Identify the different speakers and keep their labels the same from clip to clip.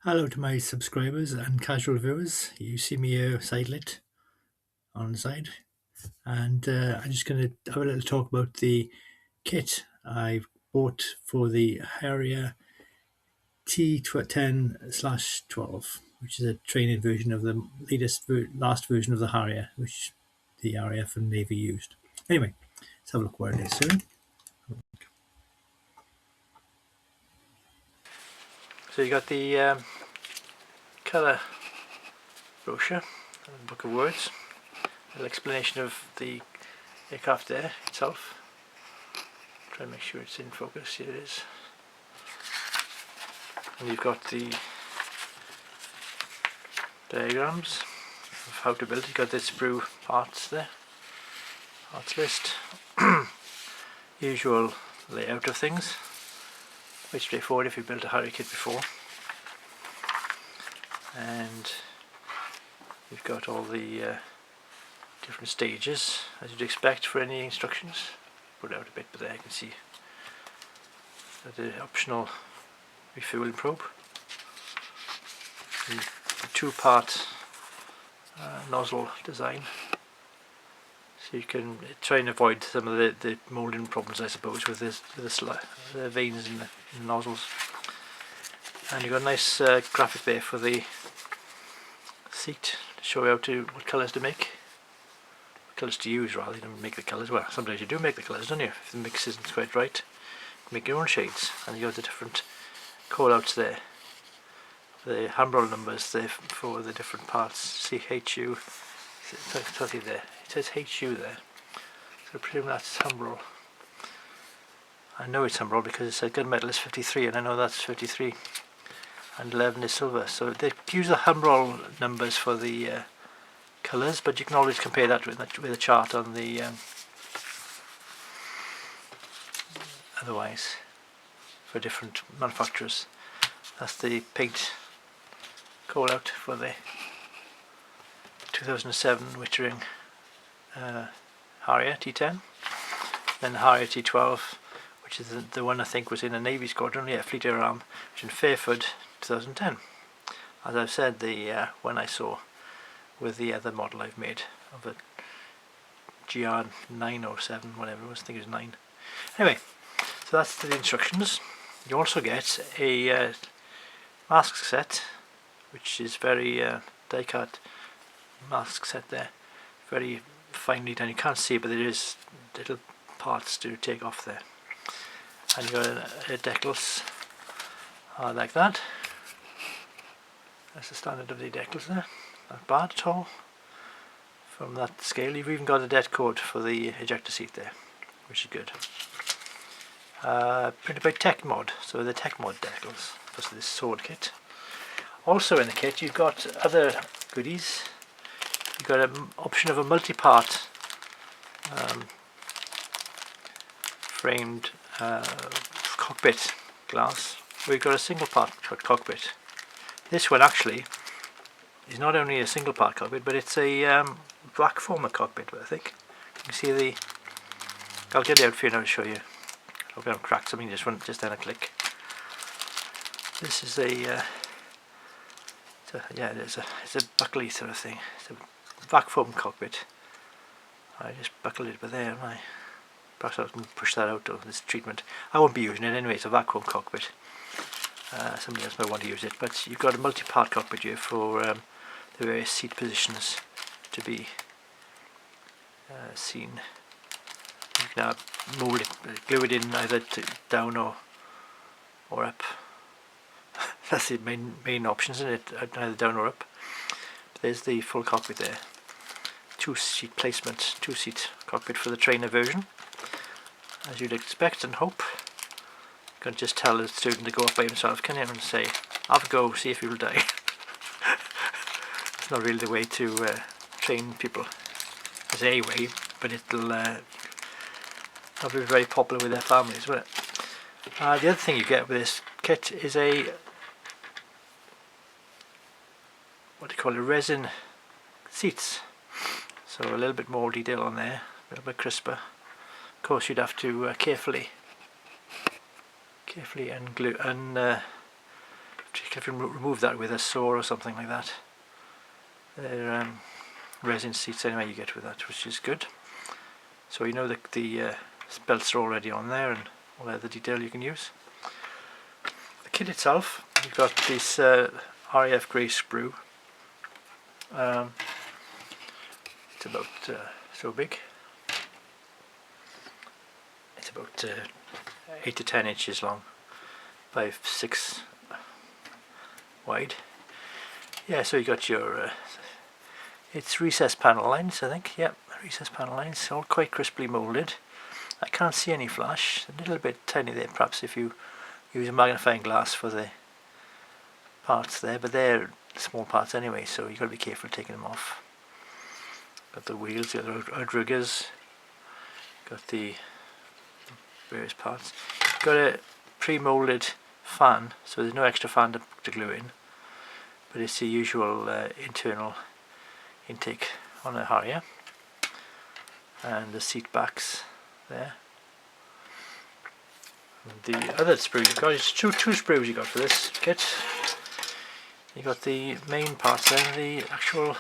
Speaker 1: Hello to my subscribers and casual viewers. You see me here side lit on the side, and I'm just going to have a little talk about the kit I bought for the Harrier T10/12, which is a training version of the last version of the Harrier, which the RAF and Navy used. Anyway, let's have a look where it is soon. So you got the colour brochure and book of words, a little explanation of the aircraft there itself. Try and make sure it's in focus. Here it is. And you've got the diagrams of how to build it. You've got the sprue parts there, parts list, usual layout of things, quite straightforward if you built a Harrier kit before. And you've got all the different stages as you'd expect for any instructions. Put it out a bit, but there you can see the optional refueling probe, the two-part nozzle design, so you can try and avoid some of the moulding problems, I suppose, with the veins in the nozzles. And you've got a nice graphic there for the seat to show you what colours to make, what colours to use rather. You don't make the colours. Well, sometimes you do make the colours, don't you? If the mix isn't quite right, make your own shades. And you got the different call-outs there, the handroll numbers there for the different parts. CHU, there. It says HU there, so I presume that's handroll. I know it's handroll because it says gunmetal is 53, and I know that's 53, and 11 is silver. So they use the handroll numbers for the colours, but you can always compare that with a chart on the otherwise for different manufacturers. That's the paint call out for the 2007 Wittering Harrier T10, then Harrier T12, which is the one I think was in a Navy squadron, Fleet Air Arm, which in Fairford 2010. As I've said, the one I saw with the other model I've made of a GR9 or 7, whatever it was, I think it was 9. Anyway, so that's the instructions. You also get a mask set, which is very die-cut mask set there, very finely done. You can't see, but there is little parts to take off there. And you got a decals like that. That's the standard of the decals there. Not bad at all from that scale. You've even got a det code for the ejector seat there, which is good. Printed by Tech Mod, so the Tech Mod decals plus this sword kit. Also in the kit you've got other goodies. You've got an option of a multi-part framed cockpit glass, where you've got a single part cockpit. This one actually is not only a single part cockpit, but it's a black former cockpit, I think. You can see the, I'll get it out for you now to show you. I'm going to crack something just then a click. This is a it's a buckley sort of thing. It's a black foam cockpit. I just buckled it by there, and I perhaps I can push that out of this treatment. I won't be using it anyway. It's a vacuum cockpit. Somebody else might want to use it, but you've got a multi-part cockpit here for the various seat positions to be seen. You can now mold it, glue it in either down or up. That's the main options in it, either down or up. But there's the full cockpit there. Two-seat placement, two-seat cockpit for the trainer version, as you'd expect and hope. You can just tell a student to go off by himself, can you, and say, have a go, see if you'll die. It's not really the way to train people. It's a way, but it'll not be very popular with their families, will it? The other thing you get with this kit is a resin seats. So a little bit more detail on there, a little bit crisper. Of course, you'd have to carefully if you remove that with a saw or something like that. They're resin seats anyway you get with that, which is good. So you know the belts are already on there and all the other detail you can use. The kit itself, you've got this RAF grey sprue. It's about so big. It's about 8 to 10 inches long by 6 wide. Yeah, so you got your it's recessed panel lines, I think. Yep, recessed panel lines, all quite crisply moulded. I can't see any flash, a little bit tiny there perhaps if you use a magnifying glass for the parts there, but they're small parts anyway, so you've got to be careful taking them off. Got the wheels, got the outriggers, got the various parts. Got a pre-moulded fan, so there's no extra fan to glue in, but it's the usual internal intake on a Harrier, and the seat backs there. And the other sprue you've got is two sprues you got for this kit. You got the main parts there, the actual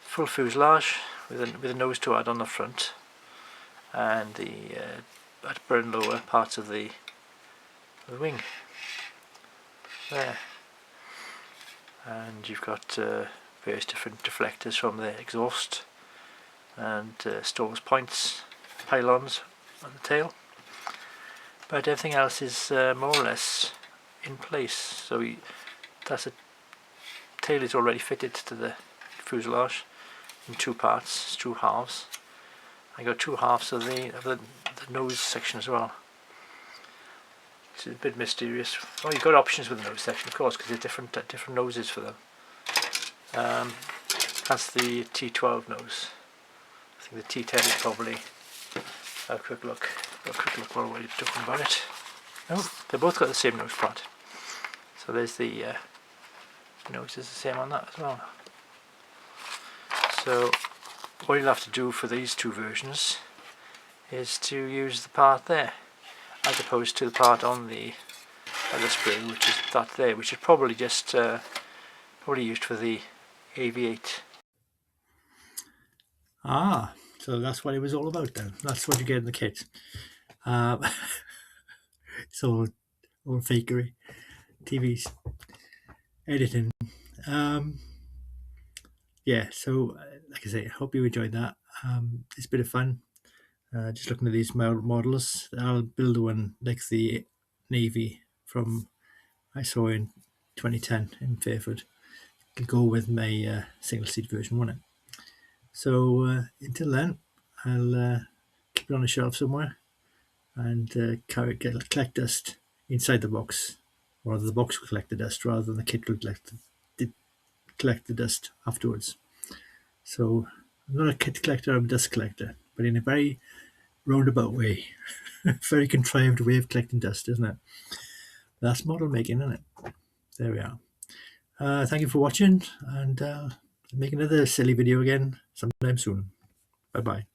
Speaker 1: full fuselage with a nose to add on the front, and the upper and lower parts of the wing there. And you've got various different deflectors from the exhaust, and stores points, pylons on the tail, but everything else is more or less in place. So that's a tail is already fitted to the fuselage in two parts, two halves. I got two halves of the nose section as well. It's a bit mysterious. Oh, you've got options with the nose section, of course, because there's different noses for them. That's the T12 nose. I think the T10 is probably. Have a quick look. While we're talking about it. Oh, they both got the same nose part. So there's the nose is the same on that as well. So what you'll have to do for these two versions is to use the part there, as opposed to the part on the other sprue, which is that there, which is probably just probably used for the AV8. Ah, so that's what it was all about then. That's what you get in the kit. It's all fakery. TV's editing. Yeah, so like I say, I hope you enjoyed that. It's a bit of fun. Just looking at these models. I'll build one like the Navy from I saw in 2010 in Fairford. It'll go with my single seat version, won't it? So until then, I'll keep it on a shelf somewhere and collect dust inside the box, or the box will collect the dust rather than the kit will collect the dust afterwards. So I'm not a kit collector, I'm a dust collector, but in a very roundabout way. Very contrived way of collecting dust, isn't it? That's model making, isn't it? There we are. Thank you for watching, and make another silly video again sometime soon. Bye bye.